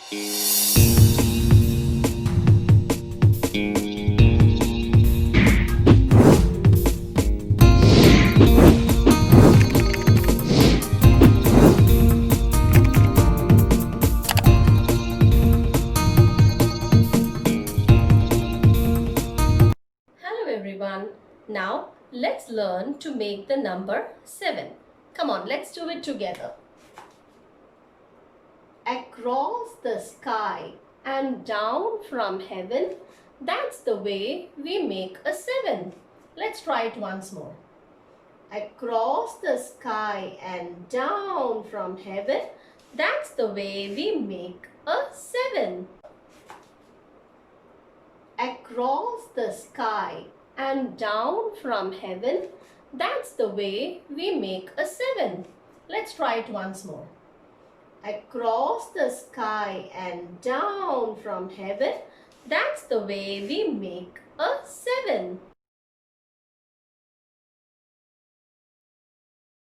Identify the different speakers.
Speaker 1: Hello everyone. Now let's learn to make the number 7. Come on, let's do it together. Across the sky and down from heaven, that's the way we make a 7. Let's try it once more. Across the sky and down from heaven, that's the way we make a 7. Across the sky and down from heaven, that's the way we make a 7. Let's try it once more. Across the sky and down from heaven, that's the way we make a 7.